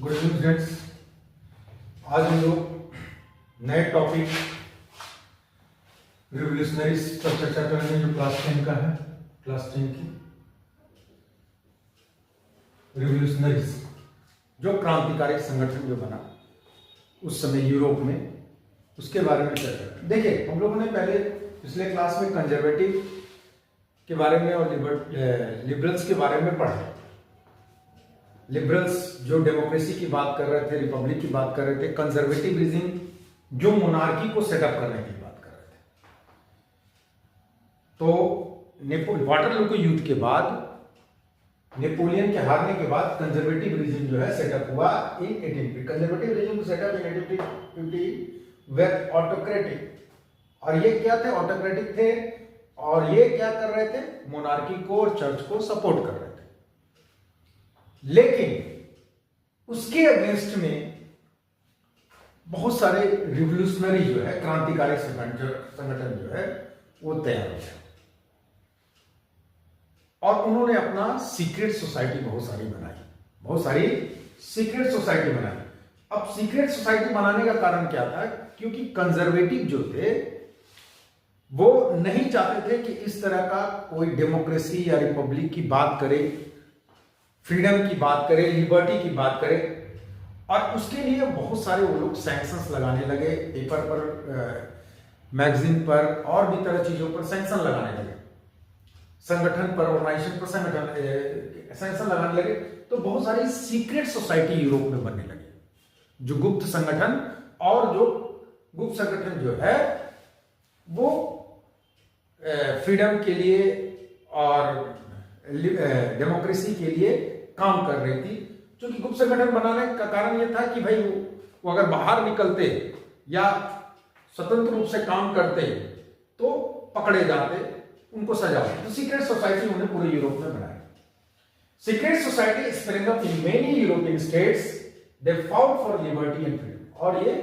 Good evening friends. आज हम लोग नए टॉपिक रिवोल्यूशनरीज पर चर्चा करेंगे जो क्लास 10 का है। क्लास 10 की रिवोल्यूशनरीज जो क्रांतिकारी संगठन जो बना उस समय यूरोप में, उसके बारे में चर्चा करें। देखिए, हम लोगों ने पहले पिछले क्लास में कंजर्वेटिव के बारे में और लिबरल्स के बारे में पढ़ा। लिबरल्स जो डेमोक्रेसी की बात कर रहे थे, रिपब्लिक की बात कर रहे थे। कंजर्वेटिव रिजिम जो मोनार्की को सेटअप करने की बात कर रहे थे। तो वाटरलू के युद्ध के बाद, नेपोलियन के हारने के बाद कंजर्वेटिव रिजिम जो है सेटअप हुआ इन 1850। कंजर्वेटिव रिजिम सेटअप इन 1850 वे ऑटोक्रेटिक। और ये क्या थे? ऑटोक्रेटिक थे। और ये क्या कर रहे थे? मोनार्की को और चर्च को सपोर्ट कर रहे थे। लेकिन उसके अगेंस्ट में बहुत सारे रिवोल्यूशनरी जो है, क्रांतिकारी संगठन जो है वो तैयार हो गया। और उन्होंने अपना सीक्रेट सोसाइटी बहुत सारी सीक्रेट सोसाइटी बनाई। अब सीक्रेट सोसाइटी बनाने का कारण क्या था? क्योंकि कंजर्वेटिव जो थे वो नहीं चाहते थे कि इस तरह का कोई डेमोक्रेसी या रिपब्लिक की बात करे, फ्रीडम की बात करे, लिबर्टी की बात करे। और उसके लिए बहुत सारे वो लोग सैंक्शंस लगाने लगे, पेपर पर, मैगजीन पर और भी तरह चीजों पर सैंक्शन लगाने लगे, संगठन पर, ऑर्गेनाइजेशन पर सैंक्शन लगाने लगे। तो बहुत सारी सीक्रेट सोसाइटी यूरोप में बनने लगी, जो गुप्त संगठन, और जो गुप्त संगठन जो है वो फ्रीडम के लिए और डेमोक्रेसी के लिए काम कर रही थी। क्योंकि गुप्त संगठन बनाने का कारण यह था कि भाई वो अगर बाहर निकलते या स्वतंत्र रूप से काम करते तो पकड़े जाते, उनको सजा होती। तो सीक्रेट सोसाइटी उन्हें पूरे यूरोप में बनाई। Secret society spring up in many European states, they fought for liberty and freedom. और ये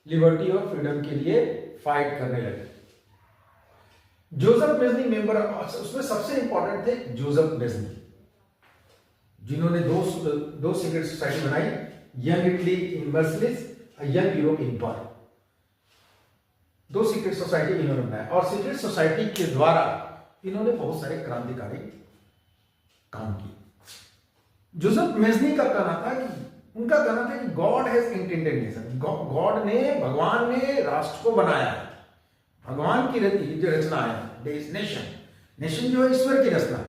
लिबर्टी और फ्रीडम के लिए फाइट करने लगे। जोसेफ मेजनी मेंबर, उसमें सबसे इंपॉर्टेंट थे जोसेफ मेजनी, जिन्होंने दो सीक्रेट सोसाइटी बनाई, young Italy in Versailles, young Europe in पर। दो सीक्रेट सोसाइटी इन्होंने बनाया। और सीक्रेट सोसाइटी के द्वारा इन्होंने बहुत सारे क्रांतिकारी काम किए। जोसेफ मेजनी का कहना था कि गॉड हैज इंटेंडेड नेशन, भगवान ने राष्ट्र को बनाया है। भगवान की जो रचना है, नेशन जो है ईश्वर की रचना।